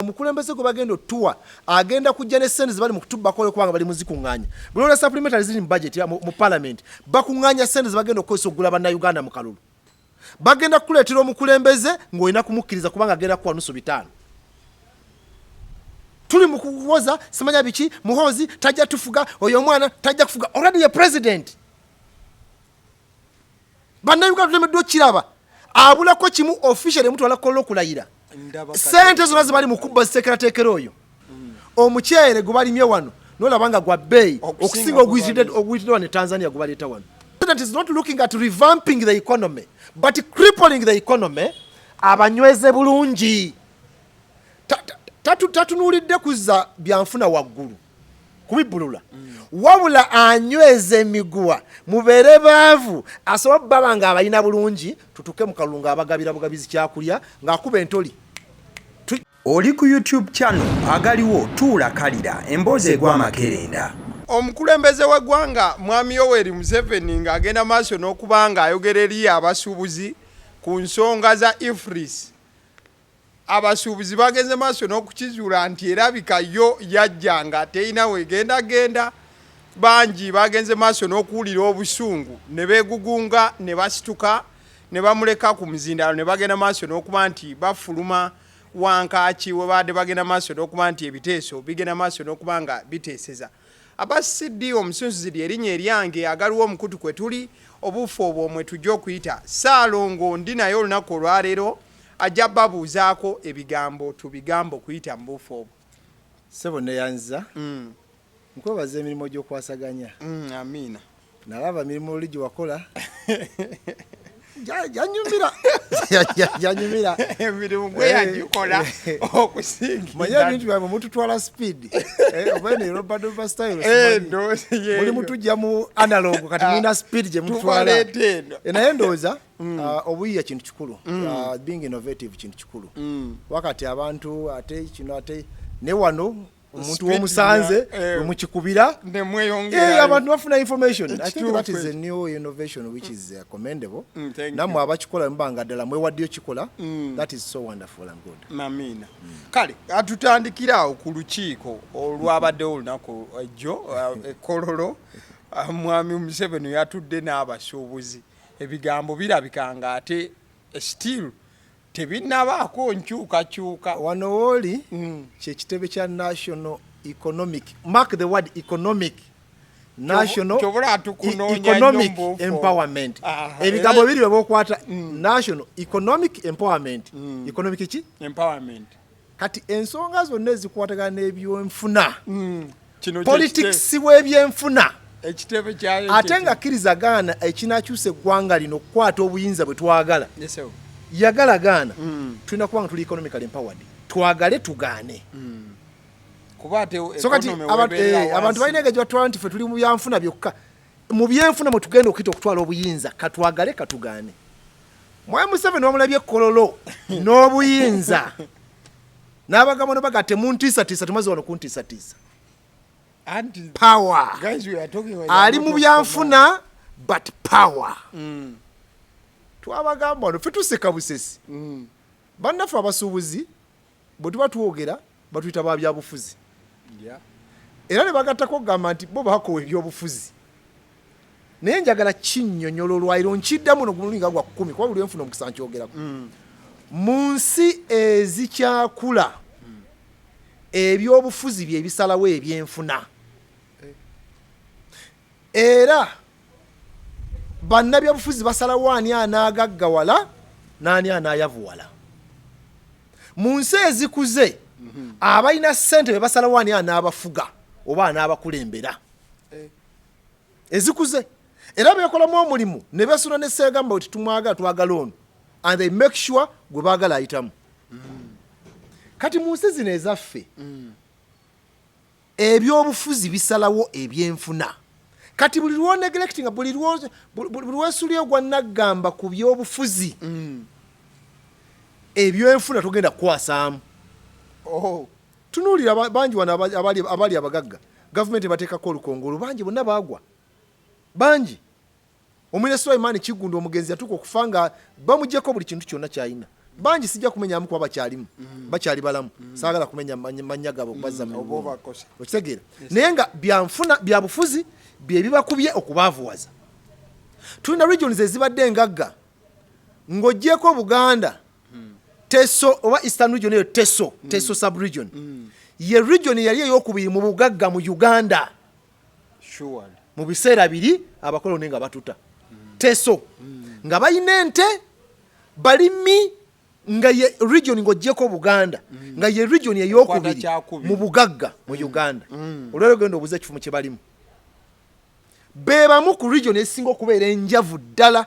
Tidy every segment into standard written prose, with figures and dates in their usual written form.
Omukulembeze gwe bagenda otuwa agenda kujja ne sente zibali mu kutuba kole kubanga bali muzikunganya. Bulole supplementary ziri mu budget ya mu parliament. Bakunganya sente zibagenda okozesa okugula banna Uganda mu kalulu. Bagenda kukuleetera omukulembeze ng'olina kumukkiriza kubanga agenda kuwa nusu bitano. Tuli mu kuwoza simanya biki muhozi tajja tufuga oyo mwana tajja kufuga already ye president. Banna Uganda tulemedde kiraba. Abulako kimu officially mtu alakolo kulayira. Sente zona zibali mukubba sekeratekero oyo. Omukyere gubalimye wano nolabanga gwa bay okusinga ogwitidde wano Tanzania gubaleta wano. President is not looking at revamping the economy but crippling the economy. Abanyweze bulungi tatunulidde kuzza byanfuna waggulu kubibulula wabula anyweze migwa mubere baavu asoba babanga abalina bulungi tutuke mu kalunga abagabira bugabizi kyakulya ng'akuba entoli. Oli ku YouTube channel Agaliwo tuula kalira emboozi egw'amakerenda. Omukulembeze w'eggwanga Mwami Yoweri Museveni ng'agenda maaso n'okubanga ayogera eri abasuubuzi ku nsonga za IFRIS. Abasuubuzi bagenze maaso n'okukizuula nti erabika yo yajja nga teyina weegenda bangi bagenze maaso n'okuwulira obusungu ne beegugunga ne basituka ne bamuleka ku muzindaalo ne bagenda maaso n'okuba nti bafuluma wankaaki we baadde bagenda maaso n'okuba nti ebiteeso bigenda maaso n'okuba nga biteeseza. Abasiddi omusunsuzi erinnya eryange agaliwo omukutu kwe tuli obuufu obwo mwe tujja okuyita SSALONGO ndi naye olunaku olwaleero ajja babuuzaako ebigambo tubigambo okuyita mu buufu obwo. Sebo ne yanza nkwebaza emirimu gy'okwasaganya. Amiina. Nalaba emirimu oli gye wakola janyumira janyumira emirimu gwe yagikola okusinga manya bintu bya mututwala speed obene Robert over style oli mutujja mu analog kati nina speed je mutwala naye ndoza obuyiya kintu kikulu being innovative kintu kikulu wakati abantu ate kino ate ne wano omuntu w'omusanze omukikubira ne mweyongera abantu bafuna information. I think that is a new innovation which is commendable. Namwe abakikola mbanga ddala mwewaddeyo kikola. That is so wonderful and good. Mamina. Kale atutandikirawo ku lukiiko olwabadde olunaku ejjo ekololo Mwami Museveni yatudde n'abasuubuzi ebigambo birabikanga ate still tebinabaako nkyukakyuka wano woli kyekitebe kya national economic mark the word economic national economic empowerment ebigambo biri bwokwata national economic empowerment economic ki empowerment kati ensonga zonna ezikwatagana n'ebyenfuna politics w'ebyenfuna ekitebe kya ate nga kirizagana ekinakyusa eggwanga lino okukwata obuyinza bwe twagala yagala gana tulina kubanga tuli economically empowered twagale tugaane kubate abantu balina engeri gye nti ffe tuli mu byanfuna byokka mu byenfuna mwe tugenda okuyita okutwala obuyinza katwagale katugaane. Mwami Museveni wamulabye ekkololo n'obuyinza n'abagamba ne bagate muntiisatiisa tumaze wano kuntiisatiisa power ali mu byanfuna but power twabagamba wano ffe tuseka busesi bannaffe abasuubuzi bwe tuba twogera batuyita ba byabufuzi era ne bagattako okugamba nti bo bakowa ebyobufuzi naye njagala kinnyonnyola olwayiro nkiddamu nogulinga gwa 10 kuba buli enfuna omukisa nkyogerako mu nsi ezikyakula ebyobufuzi bye bisalawo ebyenfuna era bannabyabufuzi basalawo ani anaagaggawala n'ani anaayavuwala. Mu nsi ezikuze abalina ssente be basalawo ani anaabafuga oba anaabakulembera ezikuze era beekolamu omulimu ne besula ne sseegamba bwe tumwagala twagala ono and they make sure gwe baagala ayitamu. Kati mu nsi zino ezaffe ebyobufuzi bisalawo ebyenfuna kati buli lwo neglecting buli lwesulye gwa naggamba ku byobufuzi ebyenfuna tugenda kwasaamu. Tunuulira bangi wano abali abagagga gavumenti bateekako olukongolo bangi bonna baagwa bangi. Omwine Sulaiman Kigundo omugenzi yatuuka okufa nga bamugyeko buli kintu kyonna ky'alina banji sijja kumenyamu kuba bakyalimu bakyali balamu saagala kumenya mannya gabo kubazza mu okitegeera naye nga byanfuna bya bufuzi bye bibakubye okubaavuwaza tulina regions ezibadde engagga ng'oggyeko Buganda Teso oba Eastern region eyo Teso sub-region ye region yali ey'okubiri mu bugagga mu Uganda mu biseera biri abakoloni nga batuta Teso nga bayina ente balimi nga ye region ng'oggyeko Buganda nga ye region ey'okubiri mu bugagga mu Uganda olwero genda obuze ekifumu kye balimu bebamu ku region esinga okubeera enjavu ddala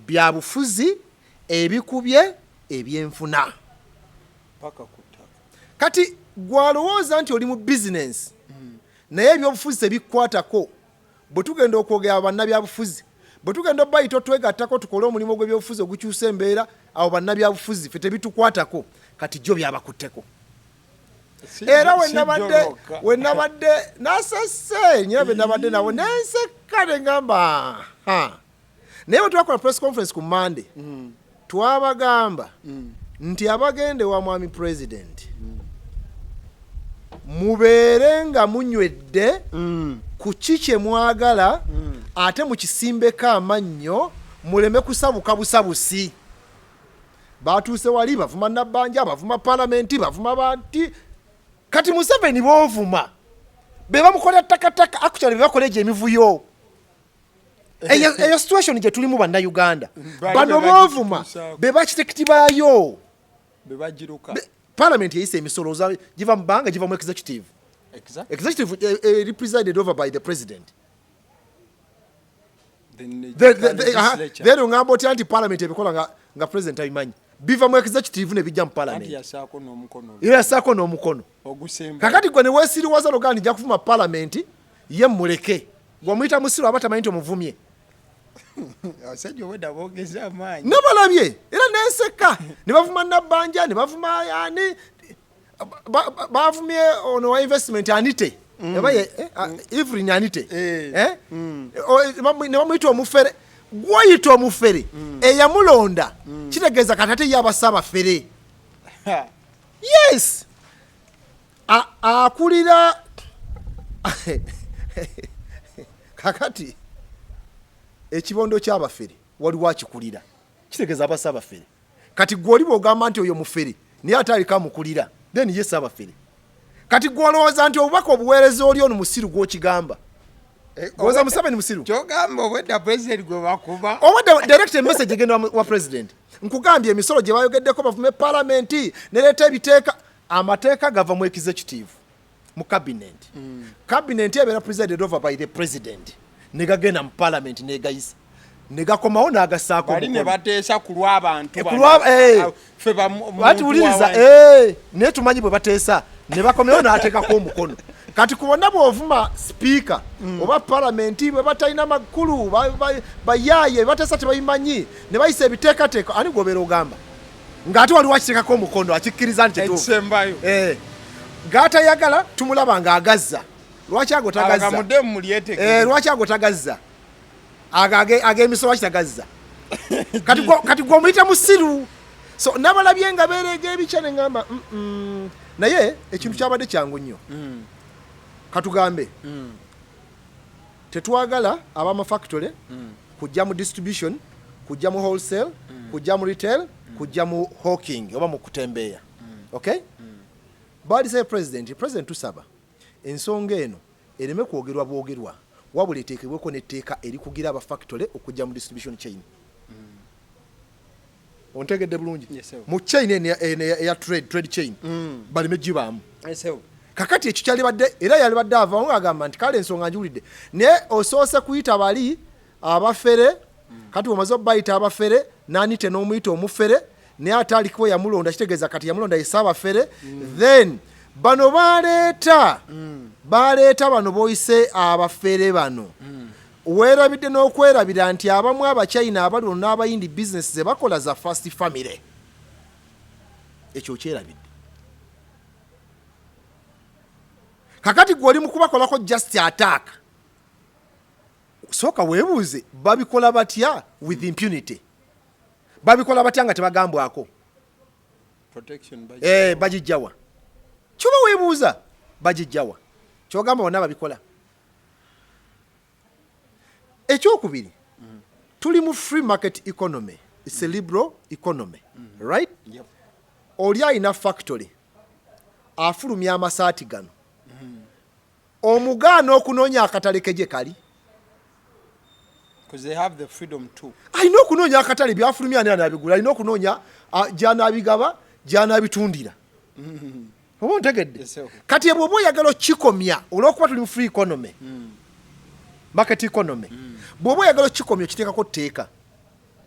bya bufuzi ebikubye ebyenfuna kati gwalowooza nti oli mu business naye ebyobufuzi tebikwatako bwe tugenda okwogera bannabyabufuzi bwe tugenda obayita twegattako tukole omulimu gw'ebyobufuzi ogukyusa embeera abo bannabyabufuzi fe tebitukwatako kati jjo byabakutteko era wenabadde nasase nyina benabadde nabo nenseka nengamba naye bwe twakola press conference ku Monday twabagamba nti abagende wa mwami president mubeere nga munywedde ku kikye mwagala ate mukisimbeko amannyo muleme kusabuka busabusi batuuse wali bavuma nabbanja bavuma palamenti bavuma banti kati Museveni boovuma be bamukolera takataka actually bebakola egyo emivuyo eyo situation gye tulimu bannayuganda bano boovuma be bakitekiti baayo parliament yeyise emisolo giva mu bbanga giva mu executive represented over by the president then ngamba otya nti parliament ebikola nga president abimanyi biva mu executive ne bijja mu parliament yasaako n'omukono kakati gwe ne weesiriwaza logandi nja kuvuma parliament ye muleke gwamuyita musiru aba tamanyi nti omuvumye nabalabye era nenseka ne bavuma nabbanja ne bavuma yani bavumye ono wa investment anite ebaye Evelyn anite ne bamuyita omufere gwayita omufere eyamulonda kitegeeza katate yabasaba fere yes akulira kakati ekibondo ky'abafere waliwo akikulira kitegeeza abasaba fere kati gwoli bw'ogamba nti oyo mufere naye ate aliko amukulira then ye sabafere kati gwolowooza nti obubaka obuweereza oli ono musiru gw'okigamba goza Museveni musiru kyogamba obwedda president gwe bakuba obwedda direct message egenda wa president nkugambye emisolo gye bayogeddeko bavume parliament nereeta ebiteeka amateeka gava mu executive mu cabinet cabinet ebeera presided over by the president negagenda mu parliament negayisa negakomawo n'agasaako bali ne bateesa ku lw'abantu batuwuliriza naye tumanyi bwe bateesa ne bakomewo n'ateekako omukono kati kubona bw'ovuma speaker oba parliament bwe batalina makulu bayaaye bateesa tebayimanyi ne bayisa ebiteekateeka ani gwobeera ogamba ng'ate waliwo akiteekako omukono akikkiriza nti ekisembayo g'atayagala tumulaba ng'agazza lwaki ago tagazza lwaki ago tagazza ag'emisolo akitagazza kati gw'omuyita musiru so nabalabye nga beerega ebikya ne ngamba naye ekintu kyabadde kyangu nnyo katugambe tetwagala ab'amafactory kujja mu distribution kujja mu wholesale kujja mu retail kujja mu hawking oba mu kutembeeya okay baalisaye president tusaba ensonga eno ereme kwogerwa bwogerwa wabula eteekebweko n'etteeka erikugira abafactory okujja mu distribution chain ontegedde bulungi mu chain eya trade chain baleme gibaamu kakati ekyo kyalibadde era yalibadde avaawo ng'agamba nti kale ensonga njiwulidde naye osoose kuyita bali abafere kati omaze obayita abafere n'anite n'omuyita omufere naye ate aliko yamulonda kitegeeza kati yamulonda yesaabafere then bano baleeta bano boyise abafere bano weerabidde n'okwerabira nti abamu abachina abali ono n'abayindi business ze bakola za first family ekyo kyerabidde kakati gwoli mu kubakolako just attack sooka weebuuze babikola batya with impunity babikola batanga tebagambwako bagijjawa kyoba weebuuza bagijjawa kyogamba bonna babikola ekyokubiri tuli mu free market economy, it's a liberal economy, right? Yep. Oli alina factory afulumya amasaati gano omugaana okunoonya akatale keje kali because they have the freedom too. Alina okunoonya akatale byafulumya ani anabigula, alina okunoonya gy'anaabigaba gy'anaabitundira. Oba ontegedde? Kati bw'oba oyagala okikomya olw'okuba tuli mu free economy, market economy, bw'oba oyagala okikomya okiteekako tteeka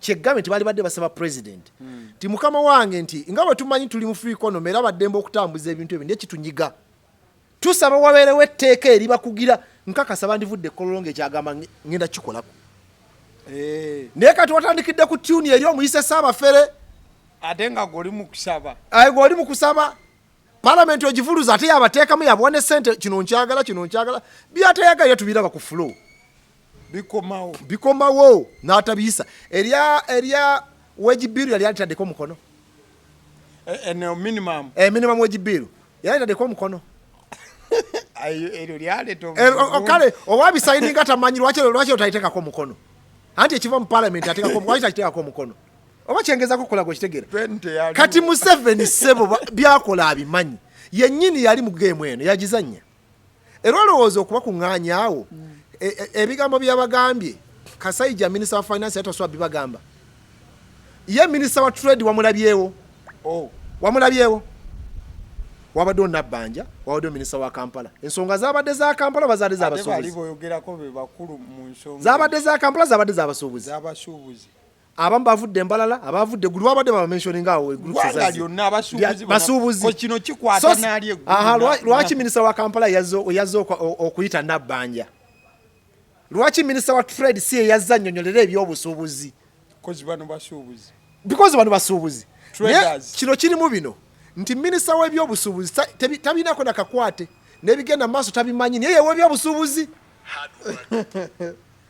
kyegambe nti baali badde basaba president ti mukama wange nti nga bwe tumanyi tuli mu free economy era baddembe okutambuza ebintu ebyo nekitunyiga tusaba wabeerewo etteeka eribakugira nkakasa bandivudde kololongo ekyagamba ngenda kikolako. Naye kati watandikidde ku tuni eri omuyise saabafere ate nga goli mu kusaba goli mu kusaba palamenti ogivuluza ate yabateekamu yabawane sente kino nkyagala byatayagalira tubiraba ku flow bikomawo n'atabiisa erya wage bill yali alitaddeko omukono minimum wage bill yali alitaddeko omukono kale owabisayininga tamanyi lwaki otayiteekako omukono anti ekiva mu palamenti ateekako omukono oba kyengezako kukola gwe kitegeera kati Museveni ssebo byakola abimanyi yennyini yali mu geemu eno yagizannya era olowooza okuba kuŋŋaanya awo ebigambo byabagambye Kasayija minister wa finance yatoswa bibagamba ye minister wa trade wamulabyewo wabadde Nabbanja wabadde minister wa Kampala ensonga zabadde za Kampala bazadde z'abasuubuzi zabadde za Kampala zabadde z'abasuubuzi abamu bavudde Mbalala abavudde gulu babadde bamentioninga awo basuubuzi kino kikwata n'ali lwaki minister wa Kampala yazzo okuyita Nabbanja lwaki minister wa trade si yazza nnyonnyolera ebyobusuubuzi because bano basuubuzi kino kirimu bino nti minister w'ebyobusuubuzi tabinako nakakwate n'ebigenda maaso tabimanyi naye ow'ebyobusuubuzi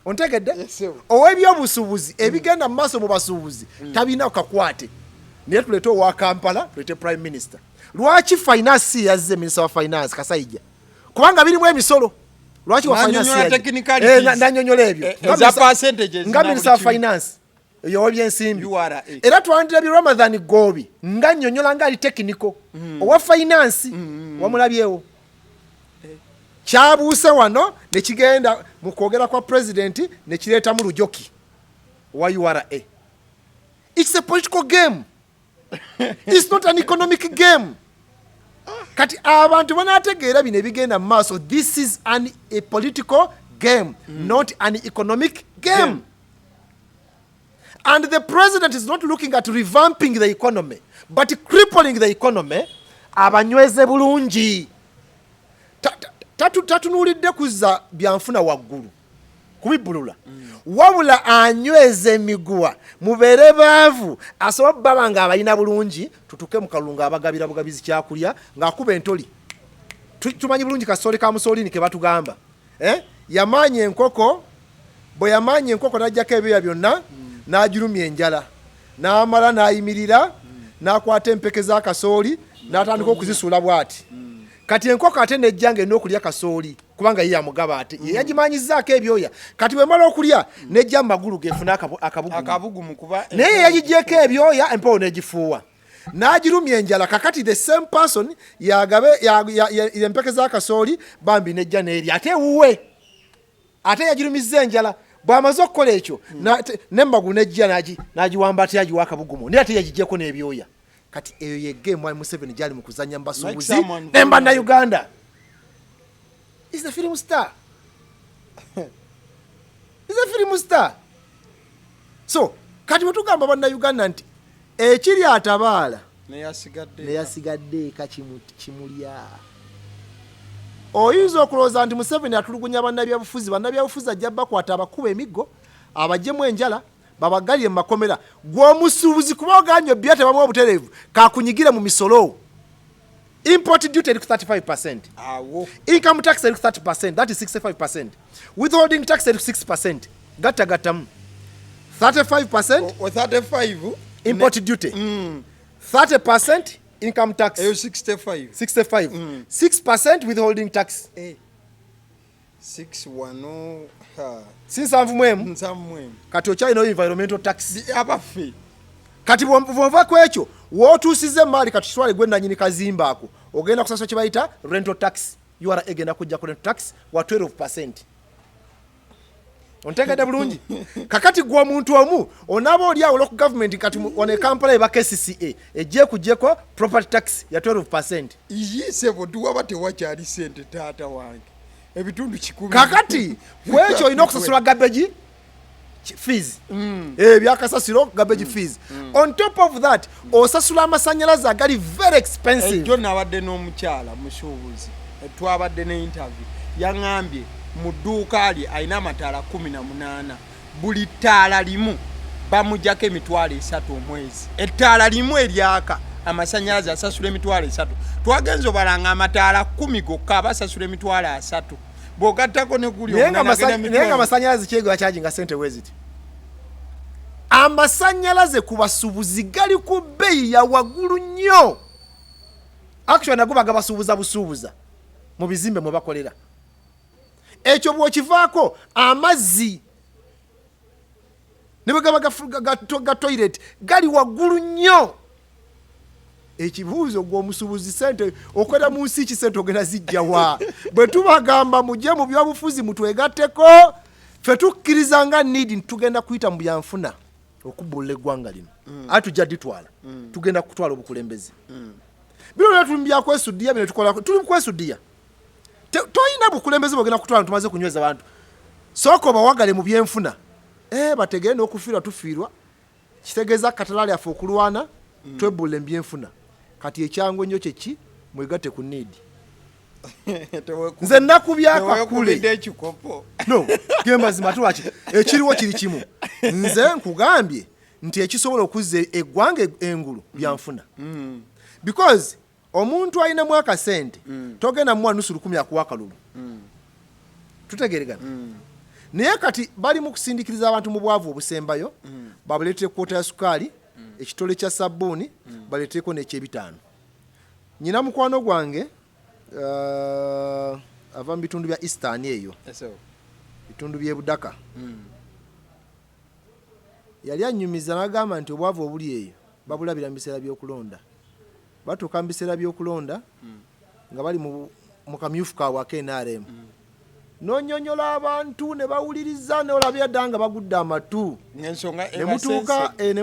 ontegedde ow'ebyobusuubuzi ebigenda mu maaso mu basuubuzi tabinako kakwate naye tuleete owa Kampala tuleete prime minister. Lwaki finance si yazze minister wa finance Kasayija kubanga birimu emisolo lwaki wa finance nanyonyola ebyo nga minister wa finance yowe byensimbi era twandira Ramadhan Gobi nga nnyonnyola nga ali technical owa finance wamulabyewo kyabuuse wano nekigenda mu kwogera kwa president nekireeta mu lujoki wa URA. It's a political game. It's not an economic game. Kati abantu banategeera bino ebigenda mu maaso, this is a political game, not an economic game. And the president is not looking at revamping the economy, but crippling the economy. Abanyweze bulungi. Tatunulidde kuzza byanfuna waggulu kubibbulula wabula anyweze emiguwa mubeere baavu asobola baba nga abalina bulungi tutuke mu kalungu abagabira bugabizi kyakulya ng'akuba entoli tumanyi bulungi kasooli ka musoolini ke batugamba yamaanya enkoko bwe yamaanya enkoko n'ajjako ebyoya byonna n'agirumya enjala n'amala n'ayimirira n'akwata empeke z'akasooli n'atandika okuzisuula bw'ati kati enkoko ate nejjange n'okulya kasooli kubanga ye yamugaba ate yagimanyizaako ebyoya kati bwe mala okulya nejja mu magulu gefuna akabugumu naye yagigyeko ebyoya empewo n'egifuuwa n'agirumya enjala kakati the same person yagabe empeke z'akasooli bambi nejja n'eri ate ewuwe ate yagirumizza enjala bw'amaze okukola ekyo n'emagulu nejja n'agiwamba ate yagiwa akabugumu naye ate yagigyeko n'ebyoya. Kati eyo ye game mwali Museveni gyali mu kuzannya mbasuubuzi ne Bannayuganda. Is the film star. Is the film star. So kati bwetugamba Bannayuganda nti ekiri atabaala neyasigadde kimulya. Oyinza okulowooza nti Museveni atulugunya bannabyabufuzi ajja bakwata abakuba emiggo abajjemu enjala babagalye mu makomera gw'omusuubuzi kuba oganye bya tebamu obutereevu kakunyigire mu misolo. Import duty eri ku 35%. Income tax eri ku 30%, that is 65%. Withholding tax eri ku 6%. Gattagattamu 35% o 35 import duty 30% income tax 65 6% withholding tax 61 sinsanvu mwemu kati okyalina environmental tax abafe kati bwova kwekyo wootuusiza emaali kati kitwale gwe nanyini kazimba ako ogenda kusasula kye bayita rental tax URA egenda kujja ku rental tax wa 12%. Ontegedde bulungi kakati gwe omuntu omu onaaba oli awo local government kati one Kampala eba KCCA ejje kujjeko property tax ya 12%. iyise boduwa tewakyali sente taata wange ebitundu 10 kakati kwekyo olina okusasula garbage fees byakasasiro garbage fees on top of that osasula amasanyalaze agali very expensive. Ejo nabadde n'omukyala musuubuzi twabadde ne interview yaŋambye mu dduuka ali ayina amataala 18 buli ttaala limu bamujjako emitwalo 3 omwezi ettaala limu eryaka amasanyalaze asasula emitwalo 3 twagenza obalanga amataala 10 gokka basasula emitwalo 3 bw'ogattako ne guli nenga amasanyalaze kyego yakyajinga sente weziti amasanyalaze ku basuubuzi gali ku bbeeyi ya waggulu nnyo actually nago bagabasuubuza busuubuza mu bizimbe mwe bakolera ekyo bw'okivaako amazzi ne bwe gaba ga toilet gali waggulu nnyo ekibuuzo gw'omusuubuzi sente okwera mu nsi ki sente ogenda zijjawa bwe tubagamba mujje mu byobufuzi mutwegatteko ffe tukkiriza nga need tugenda kuyita mu byanfuna okubbulula eggwanga lino ate tujja ditwala tugenda kutwala obukulembeze bino lero tuli mu byakwesuddiya bino tukola tuli mu kwesuddiya toyina bukulembeze bwogenda kutwala tumaze kunyweza abantu sooka obawagale mu byenfuna bategere n'okufiirwa tufiirwa kitegeeza katalaali affe okulwana twebbulula ebyenfuna kati ekyangu ennyo kyeki mwegatte ku need nze nakubyakakule no gemazima tuwaki ekiriwo kiri kimu nze nkugambye nti ekisobola okuzza eggwanga engulu byanfuna because omuntu alina mwaka sente togenda muwa nusu 10 akuwa akalulu tutegeregana naye kati bali mu kusindikiriza abantu mu bwavu obusembayo babuleetere kwota ya sukaali ekitole kya sabbuuni baleetereko n'ekyebitaano nyina mukwano gwange ava mu bitundu bya Eastern eyo bitundu by'e Budaka yali anyumiza n'agamba nti obwavu obuli eyo babulabira mu biseera by'okulonda batuuka mu biseera by'okulonda nga bali mu kamyufu kaabwe ak'NRM n'onyonyola abantu ne bawuliriza n'olabira ddala nga bagudde amatu ne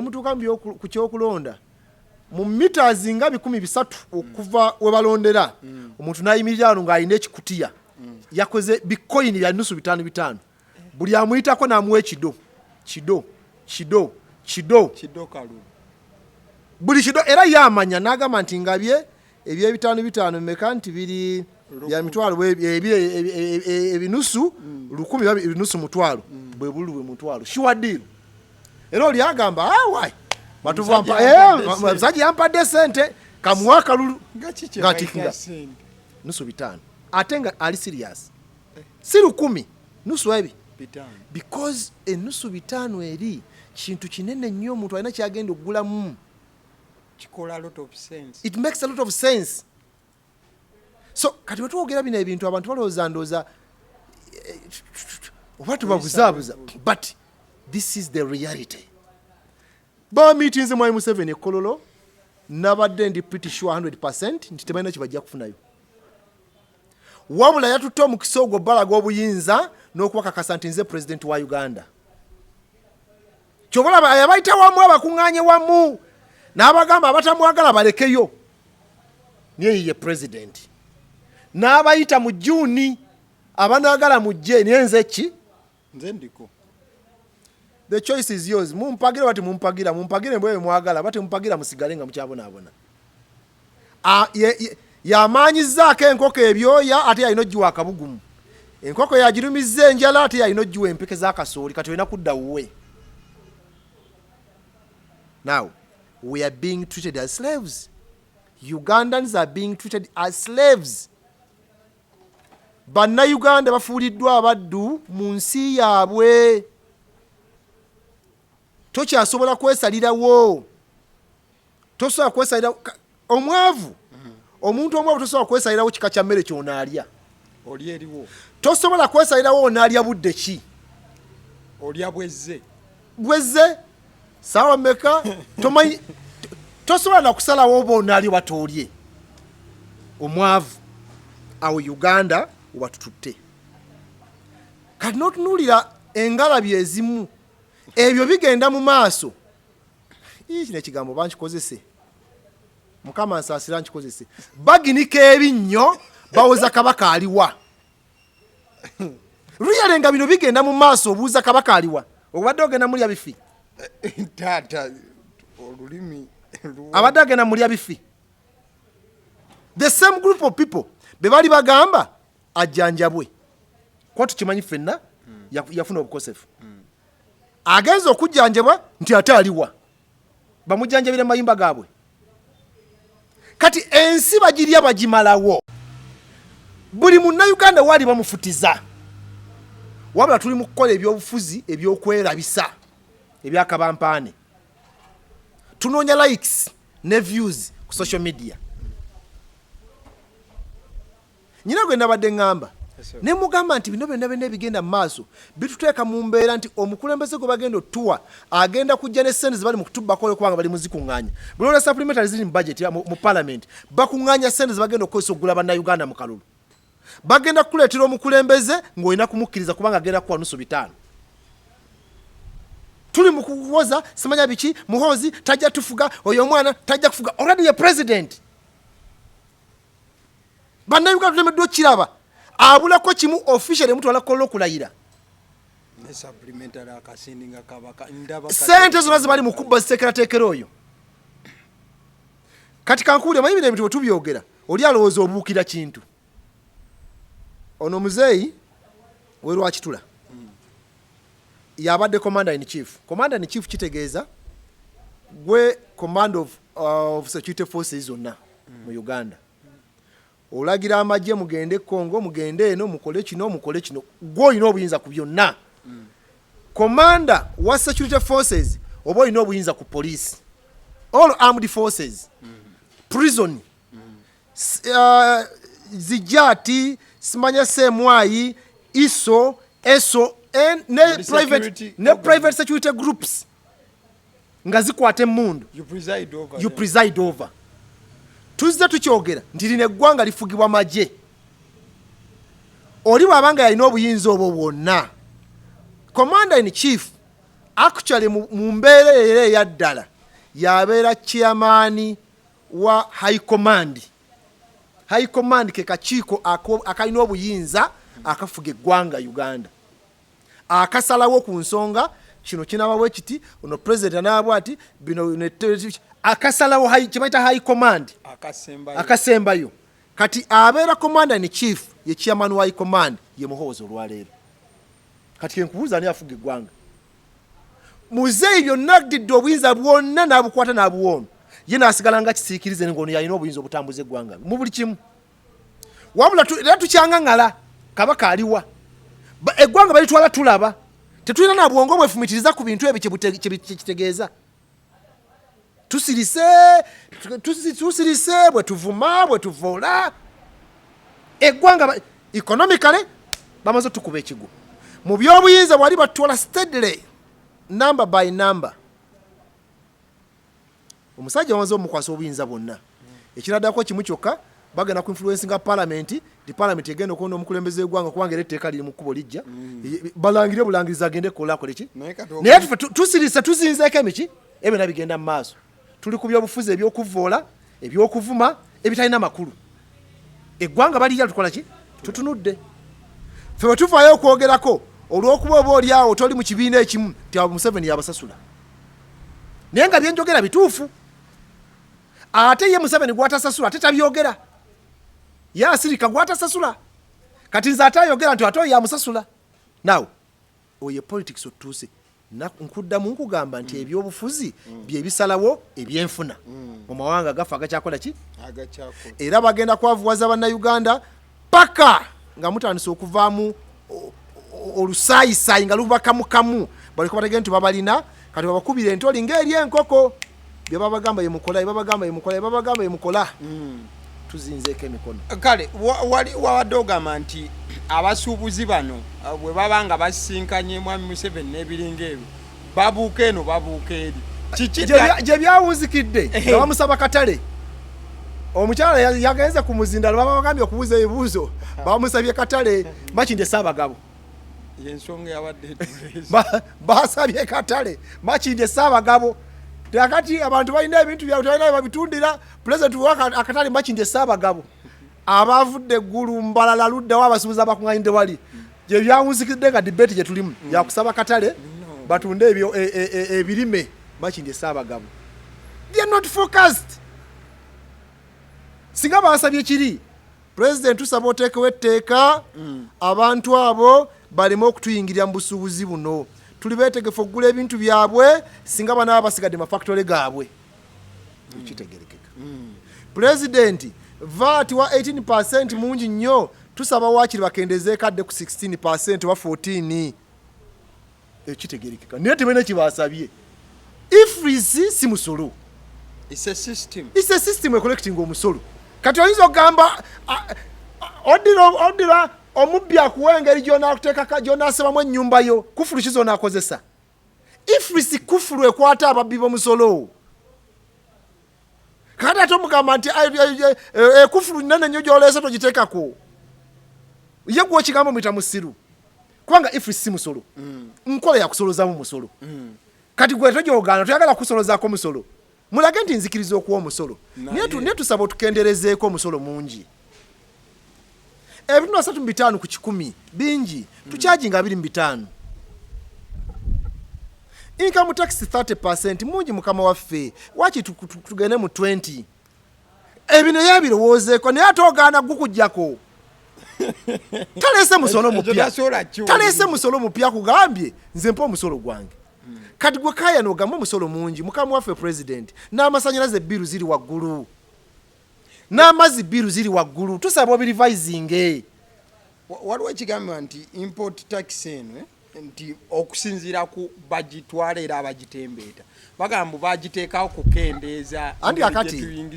mutuuka ku kyokulonda mu meters nga 300 okuva we balondera omuntu n'ayimirira awo ng'alina ekikutiya yakoze bitcoin bya nusu 5 buli amuyitako n'amuwa kido kalulu buli kido era yamanya n'agamba nti ngabye ebye 5 meka nti biri ya mitwalo ebinusu 10 ebinusu mutwalo bwe bulu bwe mutwalo shiwadiro era oli agamba why matuvu mzaji yampadde sente kamuwa kalulu ngatinga nusu 5 atenga ali serious si 10 nusu ebi because enusu 5 eri kintu kinene nnyo omuntu alina kyagenda okugulamu kikola a lot of sense. It makes a lot of sense. So kati wetu ogera bina ebintu abantu balowooza ndooza obatu babuzaabuza but this is the reality. Ba meetings mu 7 ekololo nabadde ndi pretty sure 100% nti tebalina kibajja kufunayo. Wabula yatutte omukisa ogwo balaga obuyinza n'okuwakakasa nti nze president wa Uganda. Kyobola yabayita wamu abakuŋŋaanye wamu n'abagamba abatamwagala balekeyo niye ye president n'abayita mu June abanagala mujje niye nze ki nze ndiko. The choice is yours. Mumpagire bati mumpagire mbwe mwagala bati mumpagira musigale nga mukyabonaabona. Yamanyizaako enkoko ebyoya ate yalina ojjiwa akabugumu. Enkoko yagirumizza enjala ate yalina ojjiwa empeke z'akasooli kati olina kudda wuwe. Now, we are being treated as slaves. Ugandans are being treated as slaves. Bannayuganda bafuuliddwa abaddu mu nsi yaabwe. Tokyasobola kwesalirawo tosobola kwesalira omwavu omuntu omwavu tosobola kwesalirawo kika kya mmere kyonaalya oli eriwo tosobola kwesalirawo onaalya budde ki olya bwezze saawa meka tomanyi tosobola nakusalawo oba onaalya batolye omwavu awo Uganda webatututte kati n'otunuulira engalabi ezimu ebyo bigenda mu maaso kino ekigambo bankikozese mukama nsaasira nkikozese baginika ebinnyo bawoza kabaka aliwa luyalenga bino bigenda mu maaso obuuza kabaka aliwa obadde ogenda mulya bifi taata olulimi abadde agenda mulya bifi the same group of people be bali bagamba ajjanjabwe kwa tukimanyi ffenna yafuna obukosefu agenza okujjanjabwa nti ate aliwa bamujjanjabire mayimba gaabwe kati ensi bagirya bagimalawo buli munnayuganda waali bamufutiza wabula tuli mu kukola ebyobufuzi ebyokwerabisa ebyakabampaane tunoonya likes ne views ku social media nyina gwe nabadde ngamba ne mugamba nti bino byonna ebigenda mu maaso bituteeka mu mbeera nti omukulembeze gwe bagenda otuwa agenda kujja ne sente zebali mu kutubbako kubanga bali muzikuŋŋaanya buli olwa supplementary ziri mu budget mu parliament bakuŋŋaanya sente zebagenda okukozesa okugula bannayuganda mu kalulu bagenda kukuleetera omukulembeze ng'olina kumukkiriza kubanga agenda kuwa nusu 5 tuli mu kuwoza simanya biki muhozi tajja tufuga oyo omwana tajja kufuga already ye president bannayuganda tulemeddwa okiraba abulako kimu official emutwala kukola okulayira sente zonna zibali mu kubba ziteekerateekera oyo kati kankuwulire manyi bino ebintu bwe tubyogera oli alowooza obuukira kintu ono muzeeyi werwakitula yabadde commander in chief kitegeeza gwe command of security forces zonna mu Uganda olagira amajje mugende Congo mugende eno mukole kino gwe olina obuyinza ku byonna commander wa security forces oba olina obuyinza ku police all armed forces prison zijati simanya semwayi iso eso ne private security groups nga zikwata emmundu you preside over tuzze tukyogera nti lino eggwanga lifugibwa magye oli bw'abanga yalina obuyinza obwo bwonna commander in chief actually mu mbeera era eyaddala yabeera chairman wa high command ke kakiiko akalina obuyinza akafuga eggwanga Uganda akasalawo ku nsonga kino kinabawe kiti ono president anaabwa ati bino akasalawo kibaita high command akasembayo kati abeera commander in chief ye chairman wa high command ye muhoozi olwaleero kati kenkubuuza ani afuga eggwanga muzeeyi byonna ddidde obuyinza bwonna n'abukwata n'abuwoona ye naasigala nga kisiikirize ng'ono yalina obuyinza obutambuza eggwanga mu buli kimu wabula era tukyangaŋŋala kabaka aliwa eggwanga balitwala tulaba tetulina na bwongo bwefumitiriza ku bintu ebyo kitegeeza tusirise bwe tuvuma bwe tuvoola eggwanga economically bamaze tukuba ekigo mu byobuyinza bwali batwala steadily number by number omusajja wamaze omukwasa obuyinza bwonna ekiraddako kimu kyokka bagenda ku influence nga parliament di parliament egenda okuwona omukulembeze w'eggwanga kubanga era etteeka liri mu kkubo lijja balangire bulangiriza agende kolakola ki naye tufe tusirise tuzinzeeko emiki ebyo nabigenda mu maaso tuli ku byobufuzi ebyokuvoola ebyokuvuma ebitalina makulu eggwanga balirya tukola ki tutunudde ffe bwe tuvaayo okwogerako olw'okuba oba oli awo toli mu kibiina ekimu ti abo Museveni yabasasula naye nga byenjogera bituufu ate ye Museveni gwatasasula ate tabyogera ye asirika gwatasasula kati nze ate ayogera nti ate oyo yamusasula nawe oye politics otuuse nkuddamu nkugamba nti ebyobufuzi byebisalawo ebyenfuna mu mawanga gafa agakyakola ki era bagenda kwavuwaza bannayuganda paka nga mutandise okuvaamu olusaayisayi nga luva kamukamu balikuba tegenda nti babalina kati babakubira entoli ng'eri enkoko byabagamba yemukola tuzinzeeko emikono kale wali wawadogama nti abasuubuzi bano bwe babanga basinkanye mwami Museveni n'ebiringa ebyo babuuka eno babuuka eri gye byawunzikidde nga bamusaba katale omukyala yagenze ku muzindaalo babagambye okubuuza ebibuuzo bamusabye katale Makinde Ssaabagabo yensonga yawadde basabye katale Makinde Ssaabagabo kakati abantu balina ebintu byabwe balina babitundira president waka akatale Makinde Ssaabagabo abavudde eggulu mbalala ludda wabasuubuza abakuŋŋaanidde wali gye byawunzikidde nga debate gye tulimu yakusaba katale batunde ebyo ebirime Makinde Ssaabagabo they are not focused singa basabye kiri president tusaba oteekewo etteeka abantu abo baleme okutuyingirira mu busuubuzi buno tuli beetegefu okugula ebintu byabwe singa bana basigadde mafactory gaabwe kitegerekeka president VAT wa 18% mungi nnyo tusaba wakiri bakendeze kadde ku 16% wa 14 ekitegerekeka naye tebena kibasabye ifrisi si musolo it's a system e collecting omusolo kati oyinza ogamba odira omubbi akuwengeri gy'onaakuteekaka gy'onaasebamu ennyumba yo kufulu kizo onaakozesa ifrisi kufulu ekwata ababbi b'omusolo kati ate omugamba nti kufulu nnene nnyo gy'oleese togiteekako ye gwe okigambo muyita musiru kubanga ifrisi si musolo nkola yakusolozaamu musolo kati gwe togyogana toyagala kusolozaako musolo mulage nti nzikiriza okuwa omusolo naye tusaba otukenderezeeko omusolo mungi ebintu 35 ku 100 bingi tukyajinga 25 income tax 30% mungi mukama waffe waki tugende mu 20 ebino yabirowoozeeko naye atogana gukujjako talese musolo mupya kugambye nze mpa omusolo gwange kati gwe kaya n'ogamba omusolo mungi mukama waffe president n'amasanyalaze biru ziri waggulu n'amazzi biru ziri waggulu tusaba obirivising waliwo ekigambibwa nti import tax eno nti okusinziira ku bagitwala era abagitembeeta bagamba bagiteekawo kukendeeza andi akati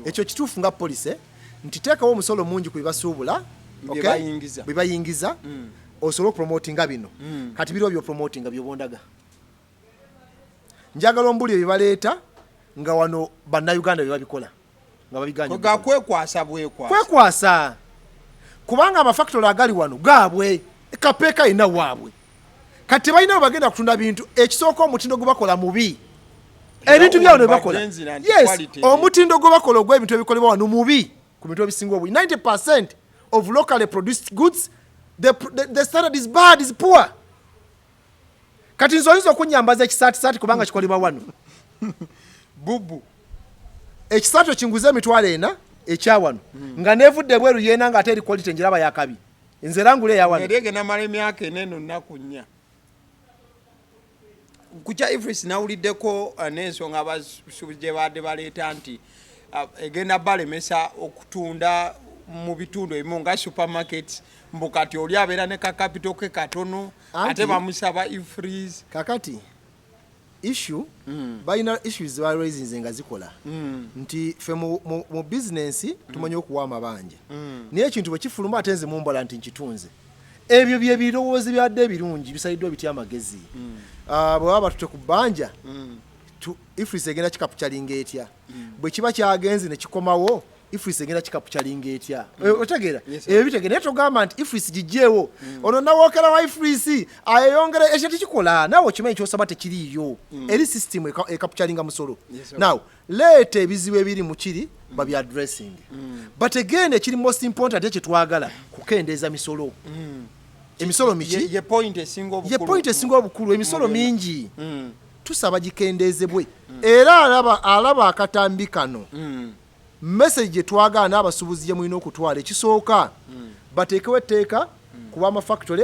ekyo kituufu nga polisi nti teekawo omusolo mungi ku bibasuubula byebayingiza osobola okupromotinga bino kati biriwo byopromotinga byobondaga njagala ombuli ebibaleeta nga wano bannayuganda byebabikola nga babiganya kwekwasa kubanga amafactory agali wano gaabwe kapeeka ina waabwe kati tebalina bagenda kutunda bintu ekisooka omutindo gwe bakola mubi ebintu byabo nebakola yes omutindo gwe bakola ogw'ebintu ebikolebwa wano mubi ku bintu ebisinga obuli 90% of locally produced goods the standard is bad, is poor. Kati nsoyinza okunyambaza ekisaati kubanga kikolebwa wano bubu ekisaati kinguze emitwalo ena ekyawano nga nevudde bweru yena nga ateri quality njiraba yakabi nze langule yawano erege na male myaka eneno nakunya kucha ifris nawuliddeko n'ensonga abasuubije badde baleeta nti egenda balemesa okutunda mu bitundu ebimu nga supermarkets mbukati oli abeera ne capital ke katono ate bamusaba ifris kakati issue balina issues ba raising nga zikola nti fe mu business tumanye okuwa amabanja naye ekintu bwe kifuluma atenze mu mbola nti nkitunze ebyo bye birowoozi byadde birungi bisaliddwa bitya amagezi bwe baba tute ku bbanja ifris egenda kikapu kyalinga etya bwe kiba kyagenze ne kikomawo ifris egenda kikapu kyalinga etya otegeera ebyo bitegeera naye togamba nti ifris gijjeewo ono nawookera wa ifris ayeyongera ekyo tekikola naawe okimanyi kyosaba tekiriiyo eri system ekapu kyalinga musolo now leeta ebizibu ebiri mu kiri babi addressing but again ekiri most important ate kyetwagala kukendeeza misolo emisolo miki ye point esinga obukulu emisolo mingi tusaba gikendeezebwe era alaba akatambi kano message twagala n'abasuubuzi gye mulina okutwala ekisooka bateekewo etteeka kuba amafactory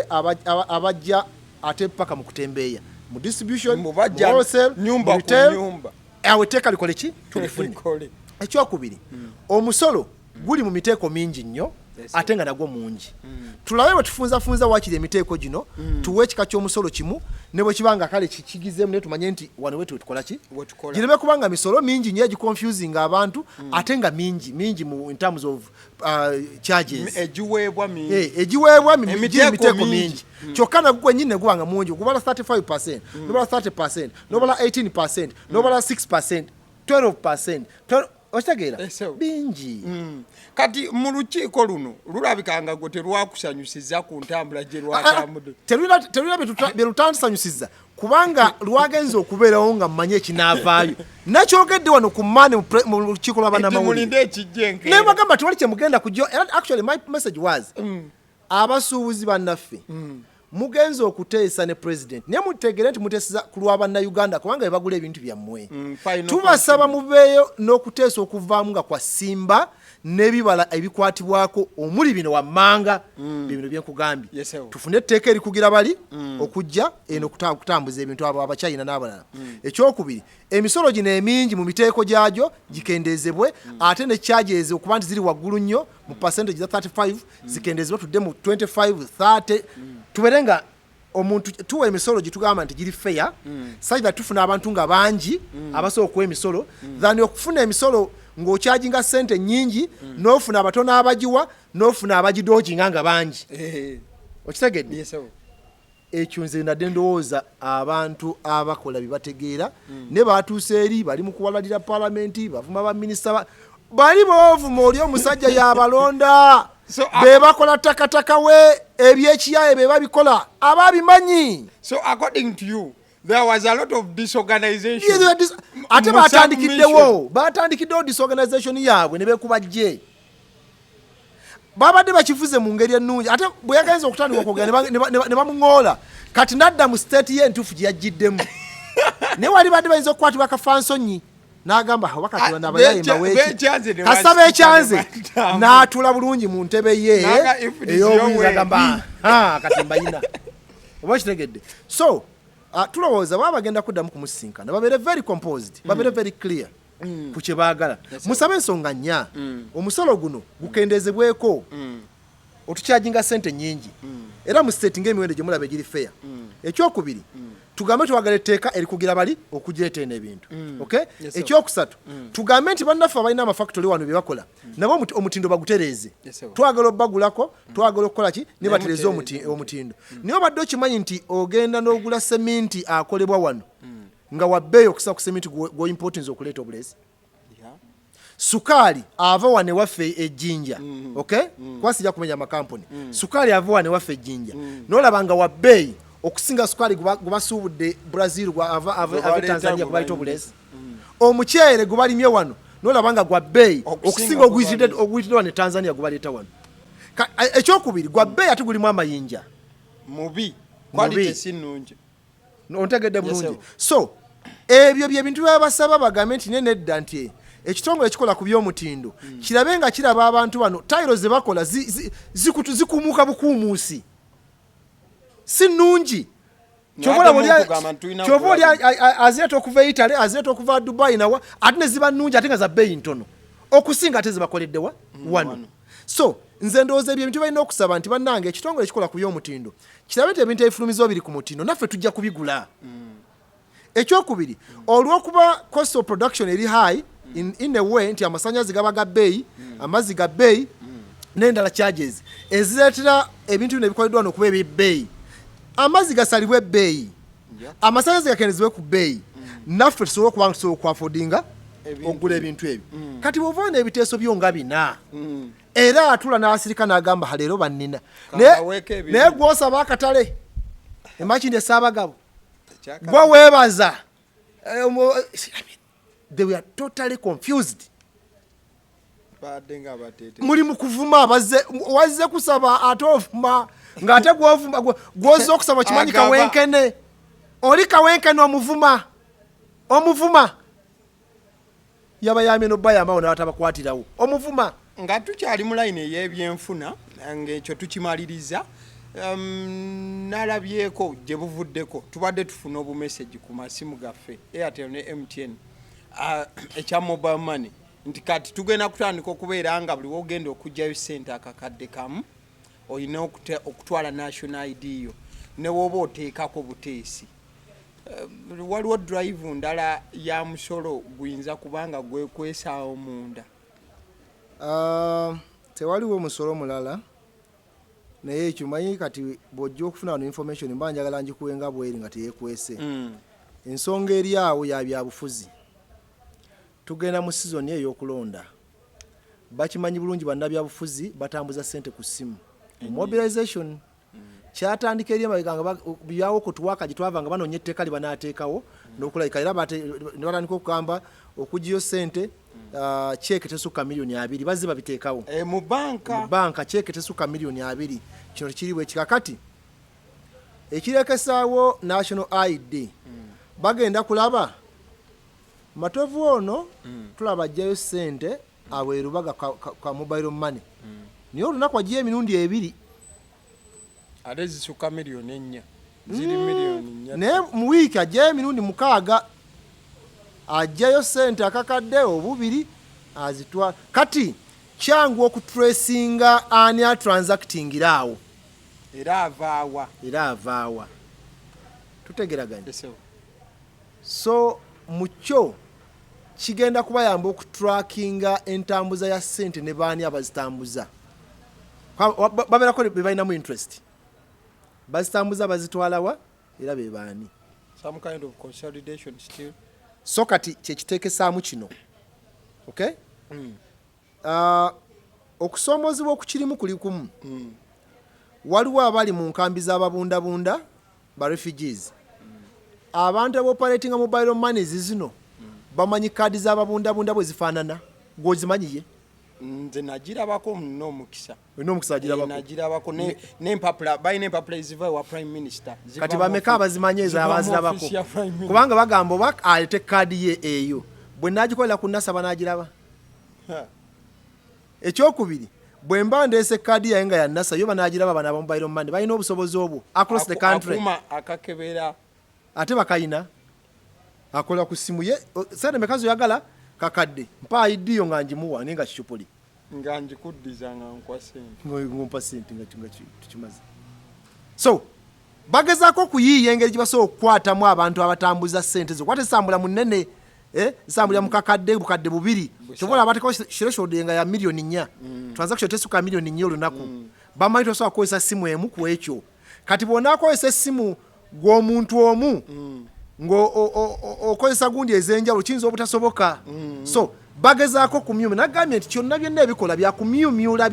abajja ate paka mu kutembeeya mu distribution mu wholesale nyumba ku nyumba awo etteeka likole ki tulifune ekyokubiri omusolo guli mu miteeko mingi nnyo ate nga nagwo mungi tulabe bwe tufunza wakiri emiteeko gino tuwe ekika ky'omusolo kimu ne bwe kibanga kale kigizeemu ne tumanye nti wano wetu tukola ki gireme kubanga misolo mingi nnyo egiconfusing abantu ate nga mingi in terms of charges egiweebwa emiteeko mingi kyokka nagwo gwennyini ne gubanga mungi gubala 35% nobala 30% nobala 18% nobala 6% 12% okitegeera bingi kati mu lukiiko luno lulabikanga gwe terwakusanyusiza ku ntambula gye lwatambudde terulina bye lutantusanyusiza kubanga lwagenza okubeerawo nga mmanye ekinaavaayo nakyogedde wano ku maani mu lukiiko lw'abannamawulire naye bagamba tewali kye mugenda kujjo actually my message was abasuubuzi bannaffe mugenza okuteesa ne president naye mutegeere nti muteeseza ku lw'abannayuganda kubanga bebagula ebintu byammwe tubasaba mubeeyo n'okuteesa okuvaamu nga kwa simba n'ebibala ebikwatibwako omuli bino wammanga bino byenkugambye tufune etteeka erikugira bali okujja eno okutambuza ebintu abo abachina n'abalala ekyokubiri emisolo gino emingi mu miteeko gyagyo gikendeezebwe ate ne charges okuba nti ziri waggulu nnyo mu percentage za 35 zikendeezebwe tudde mu 25-30 tuberenga omuntu tuwa emisolo gitugamba nti giri fair sajja tufuna abantu nga bangi abasobola okuwa emisolo than okufuna emisolo ng'okyajinga sente nyingi n'ofuna abatono abagiwa n'ofuna abagidooginga nga bangi okitegedde ekyo nze nadde ndowooza abantu abakola bibategeera ne batuuse eri bali mu kuwalalira palamenti bavuma baminisita bali boovuma oli omusajja yabalonda be bakola takataka we ebyekiyaye be babikola ababimanyi. So according to you there was a lot of disorganization. Ate batandikiddewo disorganization yaabwe ne beekubajje babadde bakifuze mu ngeri ennungi ate bwe yagenza okutandika okwogera ne bamuŋoola kati nadda mu state ye entuufu gye yajjiddemu naye wali badde bayinza okukwatibwa akafansonyi n'agamba kasaba ekyanze n'atuula bulungi mu ntebe ye ey'obuyinza agamba kati mbayina oba kitegedde. So tulowooza baba bagenda kuddamu kumusisinkana babeere very composed babeere very clear ku kye baagala musabe ensonga nnya omusolo guno gukendeezebweko otukyajinga sente nyingi era mu state ng'emiwendo gye mulaba egiri fair. Ekyokubiri tugambe twagala etteeka erikugira bali okujeeta eno ebintu okay. Ekyokusatu tugambe nti bannaffe abalina amafactory wano bye bakola nabo omutindo bagutereeze twagala obbagulako twagala okukola ki ne batereeze omutindo niyo badde okimanyi nti ogenda n'ogula seminti akolebwa wano nga wabbeeyo okusa ku seminti gwoimportinza okuleeta obulezi sukaali ava wane waffe ejjinja okay kwasijja kumenya amakampuni sukaali ava wane waffe ejjinja n'olaba nga wabbeeyi okusinga sukaali gubasuubudde Brazil ava Tanzania gubaleta obulezi omukyere gubalimye wano n'olaba nga gwa bbeeyi okusinga oguyitidde wano Tanzania gubaleta wano. Ekyokubiri gwa bbeeyi ate gulimu amayinja mubi quality si nnungi ontegedde bulungi. So ebyo bye bintu babasaba bagambe nti nedda nti ekitongole ekikola ku by'omutindo kirabe nga kiraba abantu bano tayiro ze bakola zikumuuka bukuumuusi si nnungi. Kyobola oli azeeta okuva Italy azeeta okuva Dubai nawa ate ne ziba nnungi ate nga za bbeeyi ntono okusinga ate zibakoleddewa wano. So nze ndowooza ebyo ebintu balina okusaba nti bannange ekitongole ekikola ku by'omutindo kirabe nti ebintu ebifulumizo biri ku mutindo naffe tujja kubigula. Ekyokubiri olw'okuba cost of production eri high in a way nti amasannyalaze gaba ga bbeeyi amazzi ga bbeeyi n'endala charges ezireetera ebintu bino ebikoleddwa wano okuba eb'ebbeeyi amazzi gasalibwe ebbeeyi amasannyalaze gakendezebwe ku bbeeyi naffe tusobole okuba tusobola okwafoodinga okugula ebintu ebyo. Kati bw'ova n'ebiteeso byo nga bina era atula n'asirika n'agamba leero bannina naye gw'osaba akatale emakindi esaabagabo gwe weebaza they were totally confused. Muli mu kuvuma wazze kusaba ate ovuma ng'ate gw'ozze okusaba kimanyi kawenkene oli kawenkene omuvuma yabayamye n'obbayamawo n'abatabakwatirawo omuvuma. Nga tukyali mu line ey'ebyenfuna ng'ekyo tukimaliriza nalabyeko gye buvuddeko tubadde tufuna obumesagi ku masimu gaffe Airtel ne MTN ekya mobile money nti kati tugenda kutandika okubeera nga buli wogenda okugyayo ssente akakadde kamu olina okutwala national ID yo ne woba oteekako buteesi. Waliwo drive ndala ya musolo guyinza kubanga gwekwesaawo munda? Tewaliwo musolo mulala naye ekyo manyi kati bw'ojja okufuna wano information mba njagala ngikuwenga bweri nga teyeekwese. Ensonga eri awo ya byabufuzi. Tugenda mu season ey'okulonda. Bakimanyi bulungi bannabyabufuzi batambuza ssente ku ssimu. Mobilization kyatandika eri emabega byawo kutuwaka gitwavanga banoonya etteeka lye banaateekawo n'okulayika era ne batandika okugamba okugiyo ssente cheque tesukka milioni 2 bazze babiteekawo mu banka cheque tesukka milioni 2. Kino tekiriwo ekikakati ekirekesaawo national ID. Bagenda kulaba Matovu ono tulaba ajjayo ssente aweerubaga ka mobile money niyo olunaku agiye emirundi 2 ate zisukka milioni 4 ziri milioni 4 naye mu wiiki ajjayo emirundi 6 ajjayo ssente akakadde obubiri azitwala. Kati kyangu okutracinga ani atransactingiraawo era avaawa tutegeraganye. So mucho kigenda kubayamba okutrackinga entambuza ya ssente ne baani abazitambuza. Babeerako be balinamu interest. Bazitambuza bazitwalawa era be baani. Some kind of consolidation still. So kati kyekiteekesaamu kino. Okay? Okusoomozebwa okukirimu kuli kumu. Waliwo abali mu nkambi z'ababundabunda ba refugees. Abantu aboperatinga mobile money zino bamanyi kaadi z'ababundabunda bwe zifaanana. Gwozimanyiye? Nze nagirabako n'omukisa. N'omukisa agirabako. Nagirabako n'empapula bayina empapula eziva wa prime minister. Kati bameka abazimanyi ezo abazirabako. Kubanga bagamba oba alete kaadi ye eyo. Bwe naagikolera ku NASA banaagiraba. Ekyokubiri bwe mba ndeese kaadi yaye nga ya NASA yo banaagiraba bana ba mobile money balina obusobozi obwo across the country. Akuma akakebera ate bakayina akola ku simu ye sente mekazo yagala kakadde mpa ID yo nga njimuwa ninga kichupuli nga njikuddiza nga nkwa sente ngompa sente nga tukimaze. So bagezaako kuyiiya engeri gibaso okukwatamu abantu abatambuza ssente zo kwate sambula munene sambula mukakadde bukadde bubiri tobola abateko threshold nga ya milioni 4 transaction tesuka milioni 4 olunaku bamanyi tosobola kukozesa simu emu ku ekyo. Kati bonakozesa simu gw'omuntu omu okozesa gundi ezenjawulo kiyinza obutasoboka. So bagezaako kumyumya nagambye nti kyonna byonna ebikola bya kumyumyula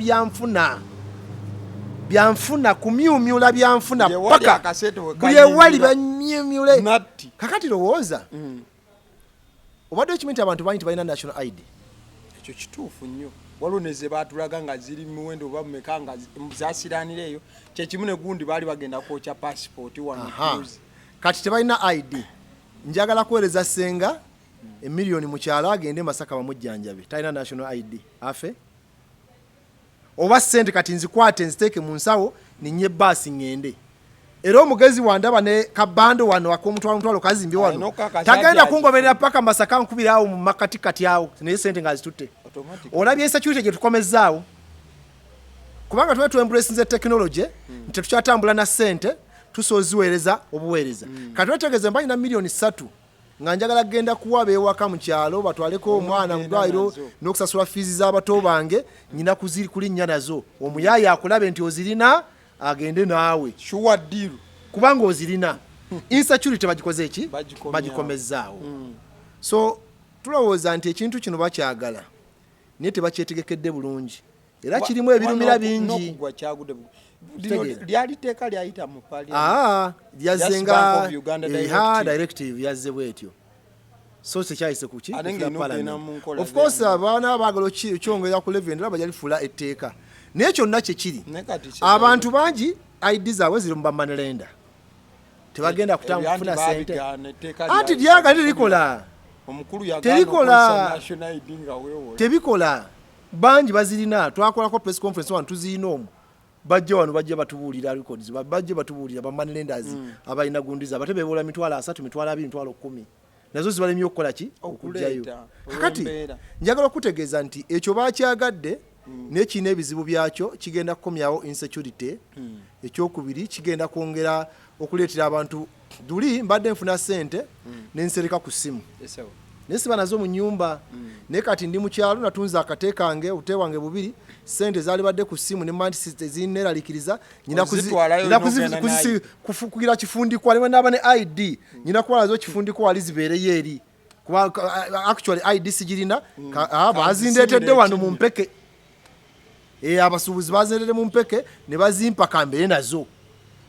byanfuna kumyumyula byanfuna paka buli ewali bamyumyule. Kakati lowooza obadde okimanyi nti abantu bangi tebalina national ID. Ekyo kituufu nnyo. Waliwo ne ze baatulaga nga ziri muwendo oba mumeka nga zaasiranira eyo kyekimu ne gundi baali bagenda kwokya passport wano. Kati tebalina ID. Njagala kuweereza ssenga emiliyoni mu kyalo agende Masaka bamujjanjabe talina national ID afe oba ssente kati nzikwate nziteeke mu nsawo ninye bbaasi ngende. Era omugezi wandaba ne kabando wano akomutwalo kazimbye wano tagenda kungoberera paka Masaka nkubiraawo mu makati kati awo naye ssente nga zitutte. Olabye security gye tukomezaawo kubanga tuwe embrace nze technology nti tukyatambula na ssente tusoziweereza obuweereza. Kati wetegeze mbanyi na milioni 3 nga njagala genda kuwa beewaka mu kyalo batwaleko omwana mu ddwaliro n'okusasula fiizi z'abato bange nyina kuziri kulinnya nazo omuyaya akulabe nti ozirina agende naawe sure deal kubanga ozirina. Insecurity bagikoze eki bagikomezaawo. So tulowooza nti ekintu kino bakyagala naye tebakyetegekedde bulungi era kirimu ebirumira bingi. Lyali teeka lyayita mu parliament. Lyazenga directive yazze bwetyo. So sekyayise kuki? Of course abaana baagala okyongera ku level endala bajalifula etteeka. Naye kyonna kye kiri abantu bangi ID zaabwe ziri mu bamanelenda tebagenda kufuna ssente. Anti lyaga terikola tebikola bangi bazirina. Twakolako press conference wano tuzirina omu bajja wano bajja batubuulira records bajja batubuulira bamanelenders abalina gundiza bate beewola mitwalo 3 mitwalo 2 mitwalo 10 nazo zibalemye okukola ki okujjayo kakati njagala okutegeeza nti ekyo bakyagadde n'ekina ebizibu byakyo kigenda kukomyawo insecurity ekyokubiri kigenda kwongera okuleetera abantu duli mbadde nfuna ssente nensereka ku ssimu nesiba nazo mu nyumba naye kati ndi mu kyalo natunza akate kange obute wange bubiri ssente zaali badde ku ssimu ne manti zineraliikiriza nyina kugira kifundikwa niwe naaba ne ID nyina kuwalazo kifundikwa wali zibeereyo eri kuba actually ID sigirina bazindeetedde wano mu mpeke abasuubuzi bazindeetedde mu mpeke ne bazimpa kambeere nazo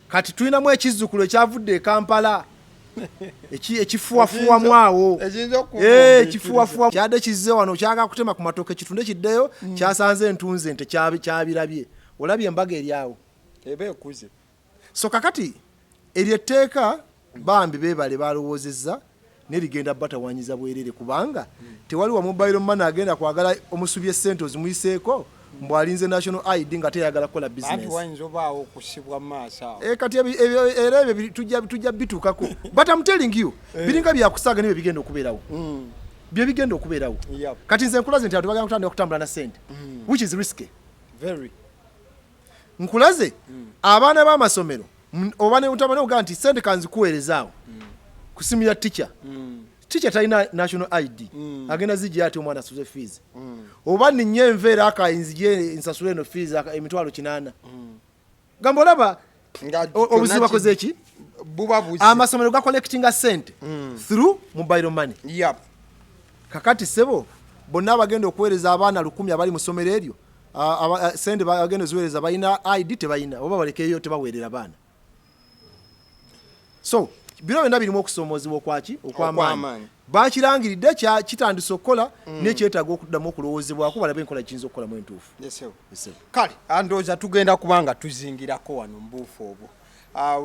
kati tulinamu ekizzukulu ekyavudde e Kampala ekifuwafuwa mwawo ekifuwafuwa kyadde kizze wano kyaga kutema ku matoke kitunde kiddeyo kyasanze entunze ente kyabirabye olabye embaga eryawo eba ekuze so kakati eryetteeka bambi beebale balowoozezza nerigenda batawanyiza bwerere kubanga tewali wa mobile money agenda kwagala omusubi essente ozimuyiseeko mbu alinze national ID nga teyagala kukola business. Anti wayinza obaawo okusibwa mu maaso awo. Kati era ebyo tujja bituukako. But I'm telling you, biringa byakusaaga n'ebyo bigenda okubeerawo. Bye bigenda okubeerawo. Kati nze nkulaze nti abantu bagenda kutambula na ssente. Which is risky. Very. Nkulaze abaana b'amasomero oba ne utabane oga nti ssente kanzikuweerezaawo. Kusimira teacher. Teacher talina national ID agenda zijja ati omwana asuze fees oba ninye enveera akayinzije nsasule eno fees emitwalo 8 gamba olaba obuziba koze eki bubabuzi amasomero ga collecting a cent through mobile money kakati sebo bonna bagenda okuweereza abaana 10 abali mu somero eryo sente bagenda ziweereza balina ID tebalina oba balekeyo tebaweerera baana so biro byonna birimu okusoomozebwa okw'amaanyi bakirangiridde kitandise okukola n'ekyetaaga okuddamu okulowoozebwako balabe enkola kiyinza okukolamu entuufu. Kale andowooza tugenda kubanga tuzingirako wano mbuufu obwo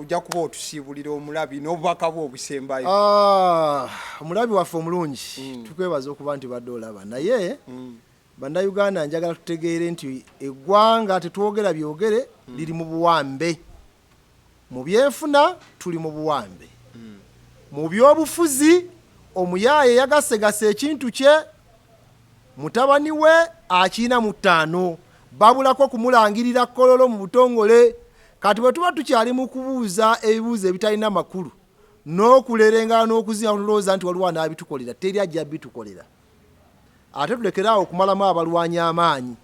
ojja kuba otusiibulira omulabi n'obubaka bwe obusembayo. Omulabi waffe omulungi tukwebaza okuba nti badde olaba naye bannayuganda njagala tutegeere nti eggwanga tetwogera byogere liri mu buwambe mu byenfuna tuli mu buwambe mu byobufuzi omuyaaye yagasegase ekintu kye mutabani we akina mu 5 babulako kumulangirira kololo mu butongole kati bwe tuba tukyali mu kubuuza ebibuuzo ebitalina makulu n'okulerenga n'okuzina tulowooza nti waliwo n'abitukolera teri ajja bitukolera ate tulekeraawo okumalamu abalwanyi amaanyi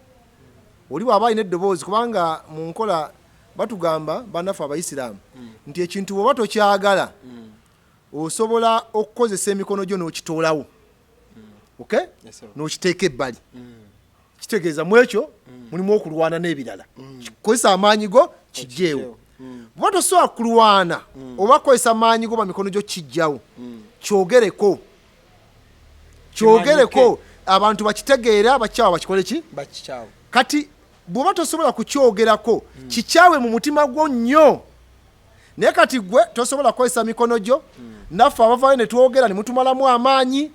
oli bw'aba alina eddoboozi kubanga mu nkola batugamba bannaffe abayisiraamu nti ekintu bw'oba tokyagala osobola okukozesa emikono gyo n'okitoolawo n'okiteeka ebbali kitegeeza mu ekyo mulimu okulwana n'ebirala kozesa amaanyi go kijjeewo bw'oba tosobola kulwana oba kozesa amaanyi go bamikono gyo kijjawo kyogereko abantu bakitegeera bakyawa bakikole ki kati bw'oba tosobola kukyogerako kikyawe mu mutima gwo nnyo naye kati gwe tosobola kukozesa mikono gyo naffe abavaayo ne twogera ne mutumalamu amaanyi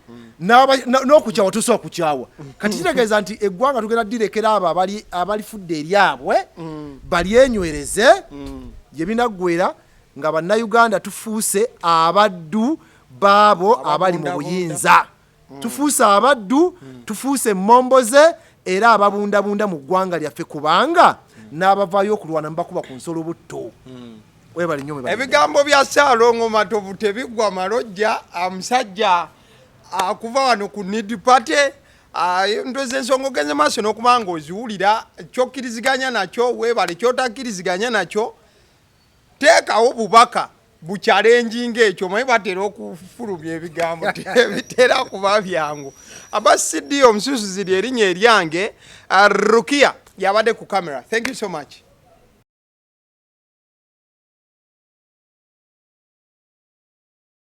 n'okukyawa tosobola kukyawa kati kitegeeza nti eggwanga tugenda direkera abo abalifudde eryabwe balyenywereze gye binaggwera nga bannayuganda tufuuse abaddu baabo abali mu buyinza tufuuse abaddu tufuuse momboze era ababundabunda mu ggwanga lyaffe kubanga n'abavaayo okulwana mubakuba ku nsolo butto ebigambo bya Ssalongo Matovu tebigwa malojja omusajja akuva wano ku Need Party ndoze ensonga ogenze maaso n'okubanga oziwulira kyokkiriziganya nakyo weebale kyotakkiriziganya nakyo teekawo bubaka bukyalenjinga ekyo manyi batera okufulumya ebigambo tebitera kuba byangu abasidi omususuzi lyerinnya eryange Rukia yabadde ku camera. Thank you so much.